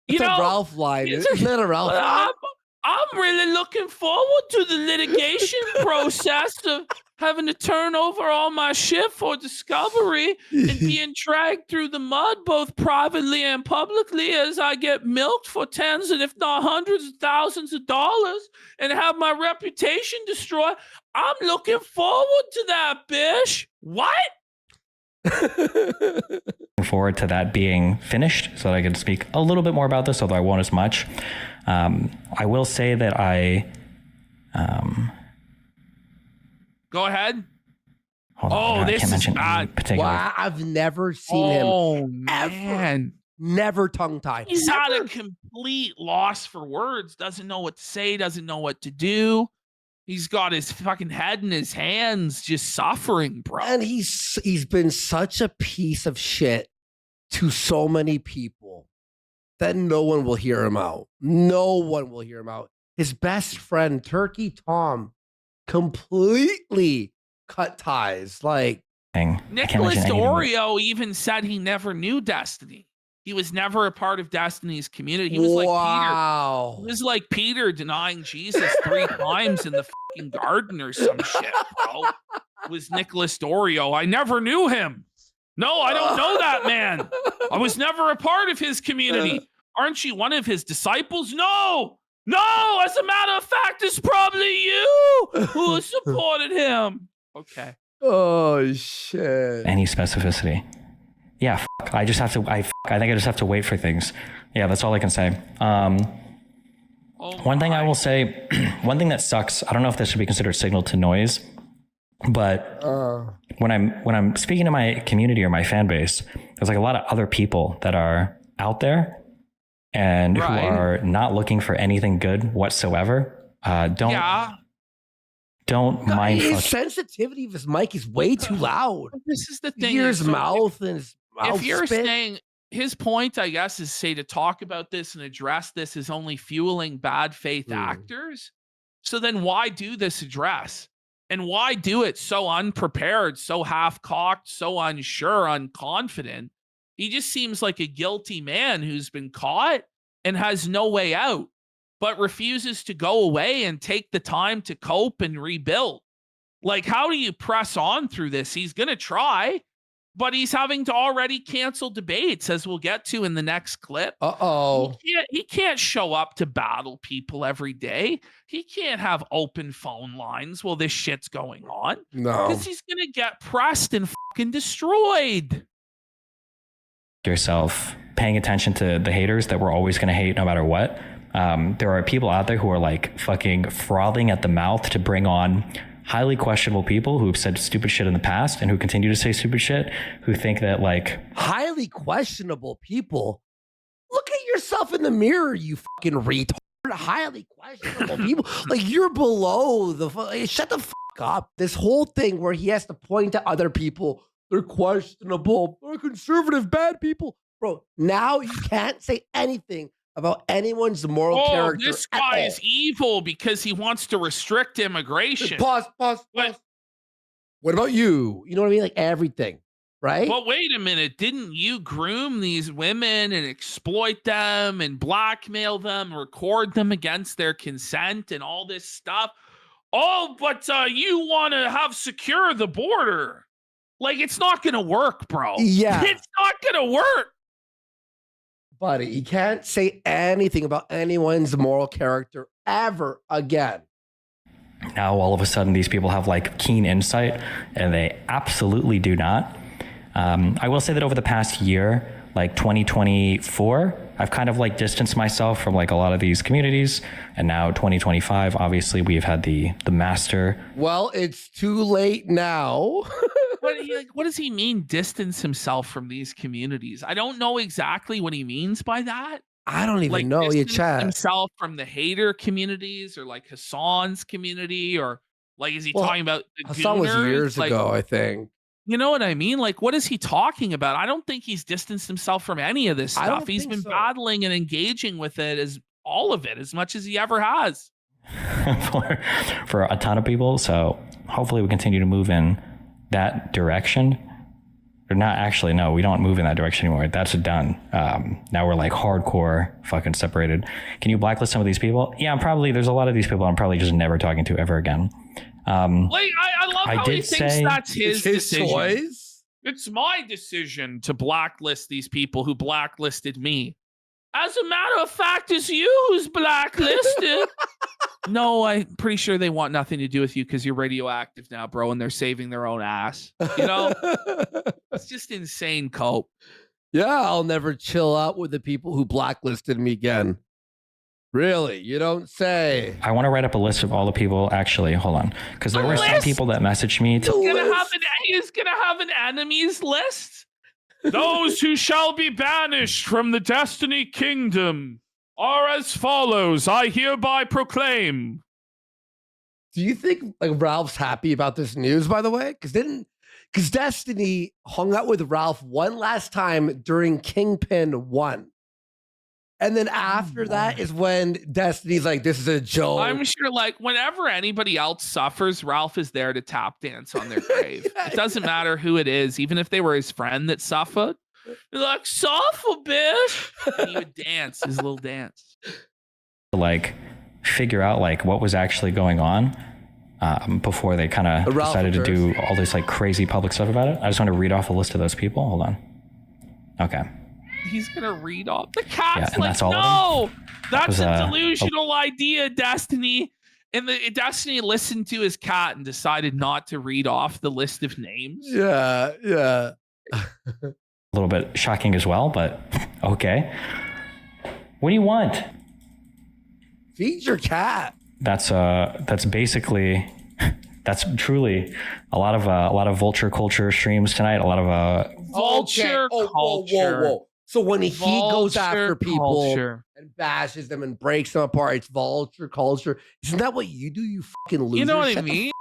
It's a Ralph line. Isn't that a Ralph line? I'm really looking forward to the litigation process of having to turn over all my shit for discovery and being dragged through the mud, both privately and publicly, as I get milked for tens and if not hundreds of thousands of dollars and have my reputation destroyed. I'm looking forward to that, bitch. What? Looking forward to that being finished so that I can speak a little bit more about this, although I won't as much. I will say that go ahead. This is bad. Wow, I've never seen him ever. Never tongue-tied. He's at a complete loss for words. Doesn't know what to say. Doesn't know what to do. He's got his fucking head in his hands, just suffering, bro. And he's been such a piece of shit to so many people that no one will hear him out. No one will hear him out. His best friend, Turkey Tom, completely cut ties. Like Nicholas Oreo even said he never knew Destiny. He was never a part of Destiny's community. He was like Peter. He was like Peter denying Jesus 3 times in the fucking garden or some shit, bro. It was Nicholas Oreo. I never knew him. No, I don't know that man. I was never a part of his community. Aren't you one of his disciples? No, as a matter of fact, it's probably you who supported him. Okay. Oh, shit. Any specificity. Yeah, I think I just have to wait for things. Yeah, that's all I can say. One thing I will say, one thing that sucks, I don't know if this should be considered signal to noise, but when I'm speaking to my community or my fan base, there's like a lot of other people that are out there and who are not looking for anything good whatsoever. Don't mind. His sensitivity of his mic is way too loud. This is the thing. You hear his mouth and his mouth. If you're saying his point, I guess, is say to talk about this and address this is only fueling bad faith actors. So then why do this address? And why do it so unprepared, so half-cocked, so unsure, unconfident? He just seems like a guilty man who's been caught and has no way out, but refuses to go away and take the time to cope and rebuild. Like, how do you press on through this? He's going to try, but he's having to already cancel debates, as we'll get to in the next clip. He can't show up to battle people every day. He can't have open phone lines while this shit's going on. No. Because he's going to get pressed and fucking destroyed. Yourself paying attention to the haters that we're always going to hate no matter what. There are people out there who are like fucking frothing at the mouth to bring on highly questionable people who have said stupid shit in the past and who continue to say stupid shit, who think that like highly questionable people. Look at yourself in the mirror, you fucking retard. Highly questionable people. Like, you're below the shut the fuck up. This whole thing where he has to point to other people. They're questionable. They're conservative bad people. Bro, now you can't say anything about anyone's moral character. This guy is evil because he wants to restrict immigration. Pause. What about you? You know what I mean? Like everything, right? Well, wait a minute. Didn't you groom these women and exploit them and blackmail them, record them against their consent and all this stuff? Oh, but you want to have secure the border. Like, it's not going to work, bro. Yeah. It's not going to work. Buddy, you can't say anything about anyone's moral character ever again. Now, all of a sudden, these people have like keen insight, and they absolutely do not. I will say that over the past year, like 2024, I've kind of like distanced myself from like a lot of these communities. And now 2025, obviously, we've had the master. Well, it's too late now. what does he mean? Distance himself from these communities? I don't know exactly what he means by that. I don't even know. You chat himself from the hater communities or like Hassan's community, or like is he talking about the Hassan was years ago, I think. You know what I mean? Like, what is he talking about? I don't think he's distanced himself from any of this stuff. He's been battling and engaging with it as all of it as much as he ever has. for a ton of people. So hopefully we continue to move in that direction. Or not actually, no, we don't move in that direction anymore. That's done. Now we're like hardcore fucking separated. Can you blacklist some of these people? Yeah, there's a lot of these people I'm probably just never talking to ever again. I love how he thinks that's his decision. Choice? It's my decision to blacklist these people who blacklisted me. As a matter of fact, it's you who's blacklisted. No, I'm pretty sure they want nothing to do with you because you're radioactive now, bro, and they're saving their own ass. You know? It's just insane, Cope. Yeah, I'll never chill out with the people who blacklisted me again. Really? You don't say. I want to write up a list of all the people. Actually, hold on. Because there were some people that messaged me. He's going to have an enemies list? Those who shall be banished from the Destiny Kingdom are as follows. I hereby proclaim. Do you think like Ralph's happy about this news, by the way? Because Destiny hung out with Ralph one last time during Kingpin 1. And then after that is when Destiny's like, this is a joke. I'm sure like whenever anybody else suffers, Ralph is there to tap dance on their grave. It doesn't matter who it is, even if they were his friend that suffered. They're like, suffer, bitch. And he would dance his little dance. Like figure out like what was actually going on before they kind of decided to do all this like crazy public stuff about it. I just want to read off a list of those people. Hold on. Okay. He's gonna read off the cat's like, no, that's a delusional idea, Destiny. And the Destiny listened to his cat and decided not to read off the list of names. Yeah. A little bit shocking as well, but okay. What do you want? Feed your cat. That's basically that's truly a lot of vulture culture streams tonight. A lot of vulture culture. Whoa. So when he goes after people and bashes them and breaks them apart, it's vulture culture. Isn't that what you do, you fucking loser? You know what I mean?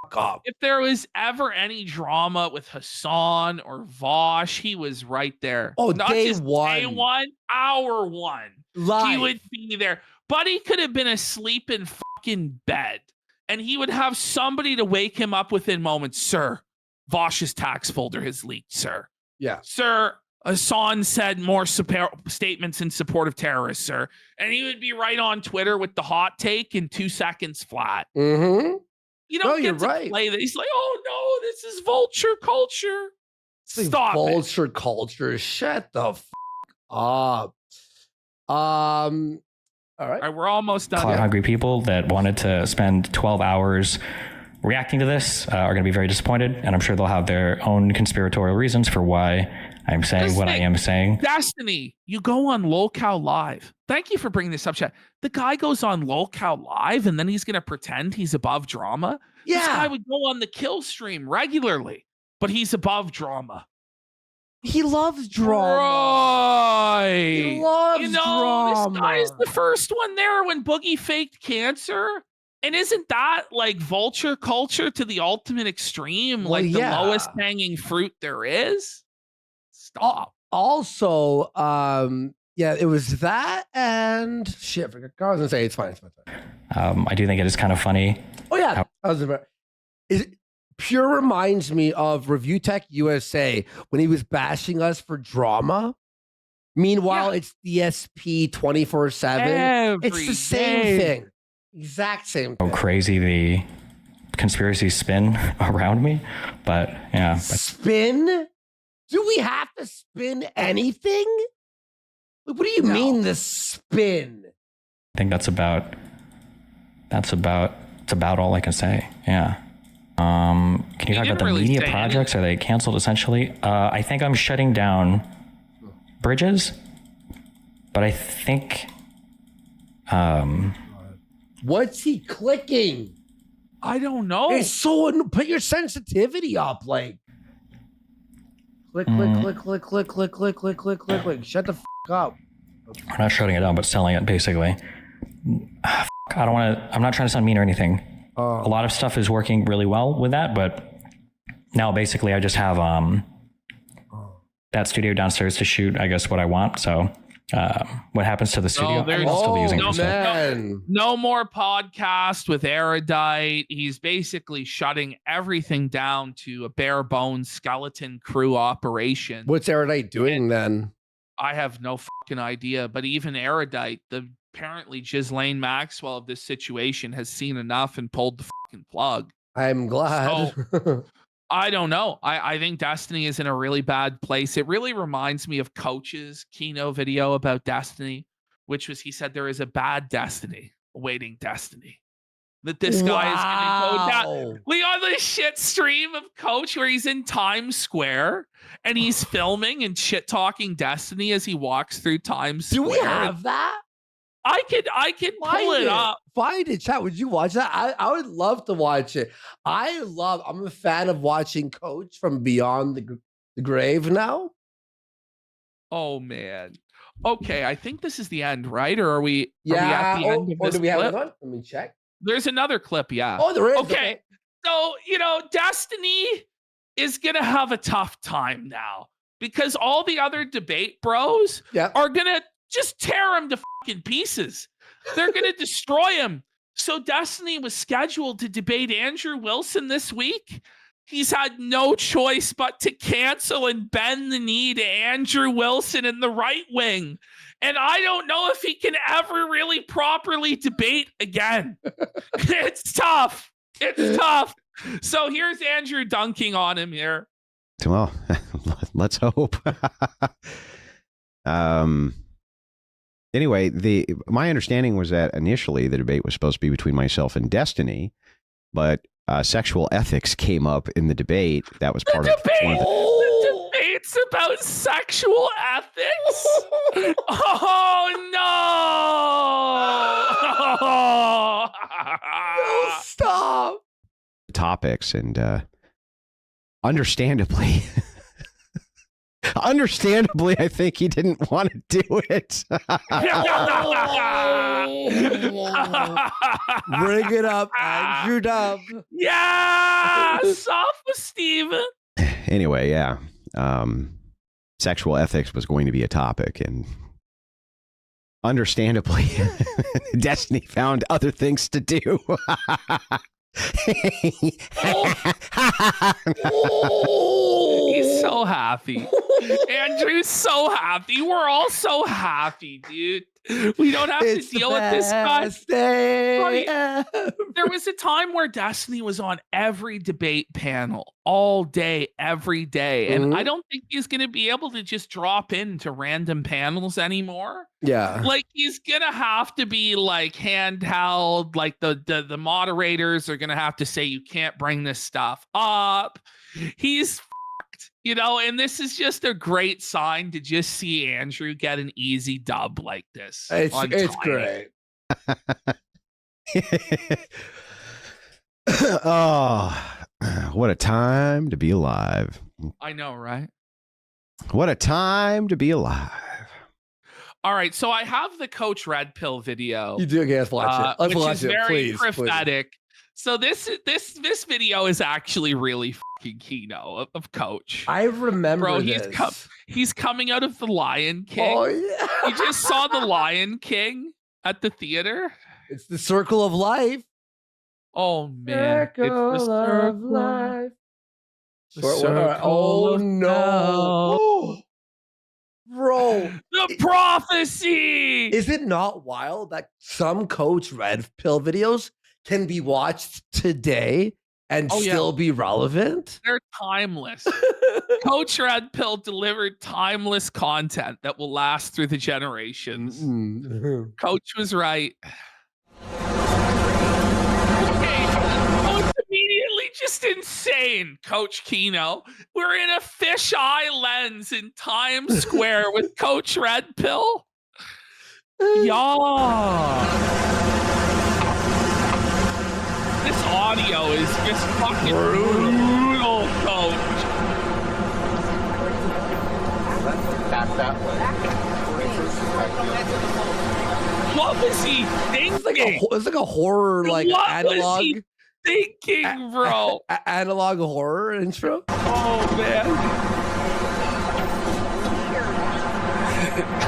If there was ever any drama with Hassan or Vosh, he was right there. Oh, not day just one. Day one, hour one. Live. He would be there. Buddy could have been asleep in fucking bed. And he would have somebody to wake him up within moments. Sir, Vosh's tax folder has leaked, sir. Yeah. Sir, Hassan said more statements in support of terrorists, sir. And he would be right on Twitter with the hot take in 2 seconds flat. Mm-hmm. You don't get to play that. He's like, oh, no, this is vulture culture. Stop vulture culture. Shut the up. All right. We're almost done. Cloud-hungry people that wanted to spend 12 hours reacting to this are going to be very disappointed, and I'm sure they'll have their own conspiratorial reasons for why I'm saying what I am saying. Destiny, you go on LolCow Live. Thank you for bringing this up, chat. The guy goes on LolCow Live, and then he's going to pretend he's above drama. Yeah. This guy would go on the Kill stream regularly, but he's above drama. He loves drama. Right. He loves drama. This guy is the first one there when Boogie faked cancer. And isn't that like vulture culture to the ultimate extreme? Like the lowest hanging fruit there is? Stop. Also, it was that and shit. I was going to say it's fine. I do think it is kind of funny. Oh, yeah. It pure reminds me of Review Tech USA when he was bashing us for drama. Meanwhile, it's DSP 24/7. It's the same thing. Exact same thing. How crazy the conspiracy spin around me. But yeah. Spin? Do we have to spin anything? What do you mean the spin? I think that's about all I can say. Yeah. Can you talk about the media projects? Are they canceled essentially? I think I'm shutting down Bridges, but I think what's he clicking? I don't know. It's so put your sensitivity up, like. Click. Shut the up. We're not shutting it down, but selling it basically. I don't want to. I'm not trying to sound mean or anything. A lot of stuff is working really well with that, but now basically I just have that studio downstairs to shoot, I guess, what I want. So what happens to the studio? I'll still be using it. No more podcast with Erudite. He's basically shutting everything down to a bare bones skeleton crew operation. What's Erudite doing then? I have no fucking idea. But even Erudite, apparently Ghislaine Maxwell of this situation has seen enough and pulled the fucking plug. I'm glad. So, I don't know. I think Destiny is in a really bad place. It really reminds me of Coach's Kino video about Destiny, which was he said there is a bad Destiny awaiting Destiny. That this guy is going to go down. We on the shit stream of Coach where he's in Times Square and he's filming and shit talking Destiny as he walks through Times Square. Do we have that? I could pull it up. Find it, chat. Would you watch that? I would love to watch it. I'm a fan of watching Coach from beyond the grave now. Oh man. Okay, I think this is the end, right? Or are we at the end of this do we have clip? another one? Let me check. There's another clip, yeah. Oh, there is. Okay. So, Destiny is going to have a tough time now because all the other debate bros are going to just tear him to fucking pieces. They're going to destroy him. So Destiny was scheduled to debate Andrew Wilson this week. He's had no choice but to cancel and bend the knee to Andrew Wilson in the right wing. And I don't know if he can ever really properly debate again. It's tough. It's tough. So here's Andrew dunking on him here. Well, let's hope. Anyway, my understanding was that initially the debate was supposed to be between myself and Destiny, but sexual ethics came up in the debate. That was part of the debate's about sexual ethics. Oh no! No, stop. Topics and understandably. Understandably, I think he didn't want to do it. Bring it up, Andrew Dub. Yeah, soft with Steven. Anyway, yeah. Sexual ethics was going to be a topic, and understandably, Destiny found other things to do. He's so happy. Andrew's so happy. We're all so happy, dude. We don't have to deal with this guy. There was a time where Destiny was on every debate panel all day, every day. And I don't think he's going to be able to just drop into random panels anymore. Yeah. Like he's going to have to be like handheld. Like the moderators are going to have to say, you can't bring this stuff up. He's and this is just a great sign to just see Andrew get an easy dub like this. It's great. Oh, what a time to be alive. I know, right? What a time to be alive. All right, so I have the Coach Red Pill video. You do, okay, let's watch it. Let's which watch is it, very please, prophetic. Please. So this video is actually really fucking Kino of Coach. I remember, bro. This. He's coming out of the Lion King. Oh yeah, you just saw the Lion King at the theater. It's the circle of life. Oh man, circle it's the of life. Oh no, bro! The prophecy. Is it not wild that some Coach Red Pill videos can be watched today and still be relevant? They're timeless. Coach Red Pill delivered timeless content that will last through the generations. Coach was right. Okay, Coach immediately just insane, Coach Kino. We're in a fisheye lens in Times Square with Coach Red Pill. Yeah. This audio is just fucking brutal, Coach. he thinking? It's like a horror, like What analog. was he thinking, bro? Analog horror intro. Oh man!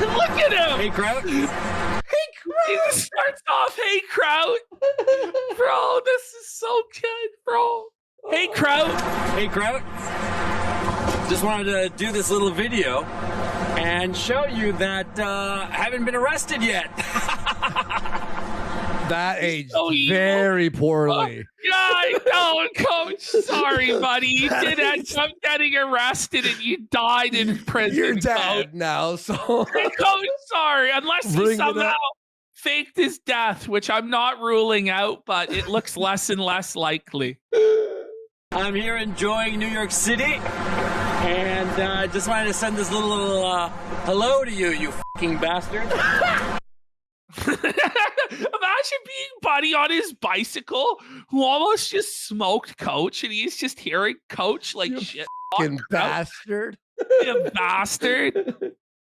Look at him! Hey, Kraut. He starts off, "Hey, Kraut." Bro, this is so good, bro. Hey, Kraut. Hey, Kraut. Just wanted to do this little video and show you that I haven't been arrested yet. That aged so very poorly. Yeah, I know, Coach. Sorry, buddy. You did end up getting arrested and you died in prison. You're dead Coach. now, so Hey, Coach, sorry. Unless he Bring it somehow up. faked his death, which I'm not ruling out, but it looks less and less likely. I'm here enjoying New York City, and I just wanted to send this little hello to you, you fucking bastard. Imagine being Buddy on his bicycle who almost just smoked Coach and he's just hearing Coach like, You shit. fucking fuck, bastard. You bastard.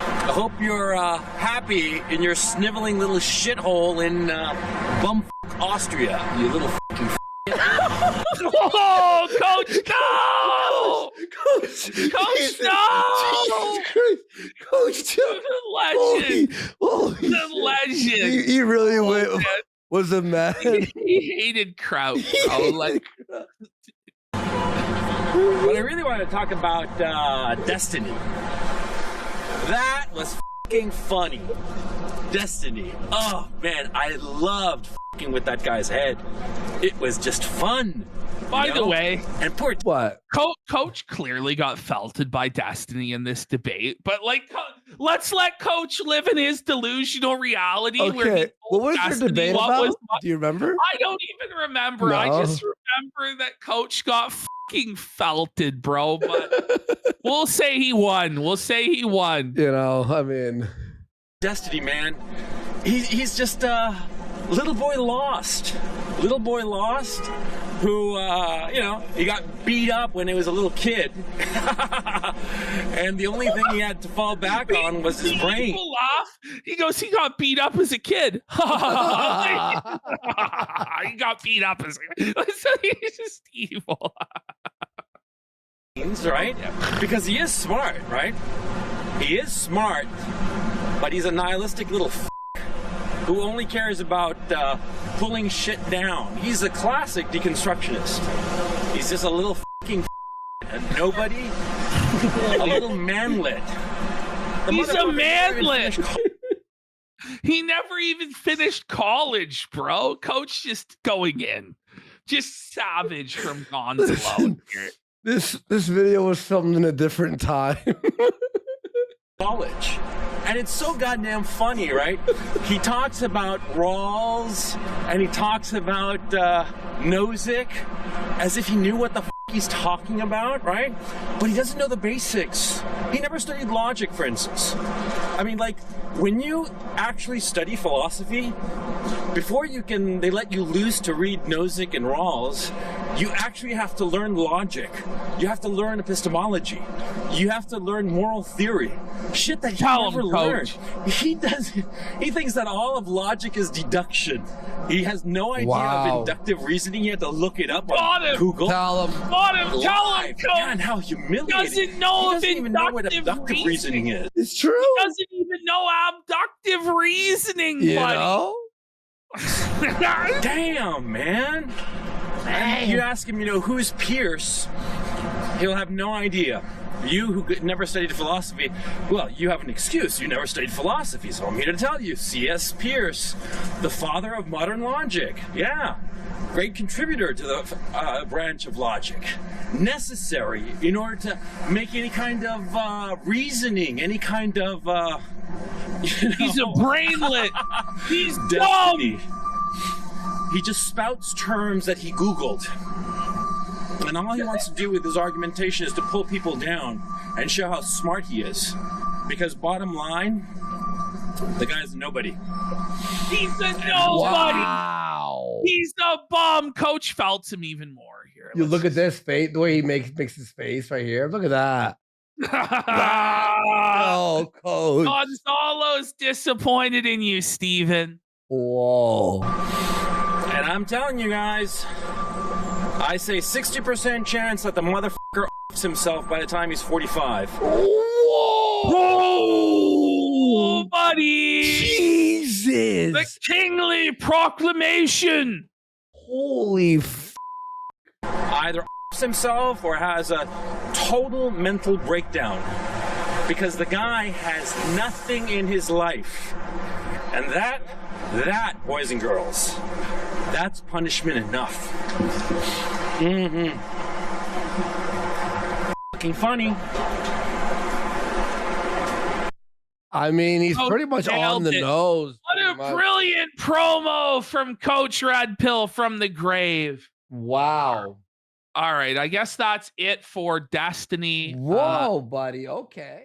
I hope you're happy in your sniveling little shithole in bumfuck Austria, you little fucking Oh, Coach, no! Coach, Coach, no! Jesus Christ. Coach, The legend. holy The legend. he really Oh, man. was a man. He hated Kraut, bro. Like, But I really want to talk about Destiny. That was fucking funny. Destiny. Oh man, I loved fucking with that guy's head. It was just fun. by the way, and poor What? Coach clearly got felted by Destiny in this debate, but like, let's let Coach live in his delusional reality. Where he Okay. What was Destiny your debate what about? was what. Do you remember? I don't even remember. I No. just remember that Coach got fucking felted, bro. But we'll say he won. We'll say he won. You know, I mean, Destiny, man. He's just little boy lost. Little boy lost who, he got beat up when he was a little kid. And the only thing he had to fall back on was his brain. People laugh. He goes, he got beat up as a kid. He got beat up as a kid. So he's just evil. Right? Because he is smart, right? He is smart, but he's a nihilistic little who only cares about pulling shit down. He's a classic deconstructionist. He's just a little a nobody, a little manlet. He's a manlet. He never even finished college, bro. Coach just going in. Just savage from Gonzalo. this video was filmed in a different time. College. And it's so goddamn funny, right? He talks about Rawls and he talks about Nozick as if he knew what the he's talking about, right? But he doesn't know the basics. He never studied logic, for instance. I mean, like, when you actually study philosophy, before they let you loose to read Nozick and Rawls, you actually have to learn logic. You have to learn epistemology. You have to learn moral theory. Shit that he never learned. He thinks that all of logic is deduction. He has no idea of inductive reasoning. He had to look it up on Google. Tell him. Tell him, Coach. Man, how humiliating. Doesn't know he doesn't even know what abductive reasoning is. It's true. He doesn't even know abductive reasoning, You buddy. know? Damn, man. And you ask him, who's Pierce? He'll have no idea. You who never studied philosophy, well, you have an excuse. You never studied philosophy, so I'm here to tell you. C.S. Pierce, the father of modern logic. Yeah. Great contributor to the branch of logic. Necessary in order to make any kind of reasoning, any kind of, He's a brainlet. He's Destiny. dumb. He just spouts terms that he Googled. And all he wants to do with his argumentation is to pull people down and show how smart he is. Because bottom line, the guy's a nobody. He's a nobody. Wow. He's a bum. Coach felts him even more here. You look at this face, the way he makes his face right here. Look at that. Oh, Coach. Gonzalo's disappointed in you, Steven. Whoa. And I'm telling you guys, I say 60% chance that the motherfucker offs himself by the time he's 45. Whoa, buddy! Jesus! The kingly proclamation! Holy Either offs himself or has a total mental breakdown. Because the guy has nothing in his life. And that, boys and girls, that's punishment enough. Fucking funny. I mean, he's pretty much on the nose. What a brilliant promo from Coach Red Pill from the grave. Wow. All right, I guess that's it for Destiny. Whoa, buddy. Okay.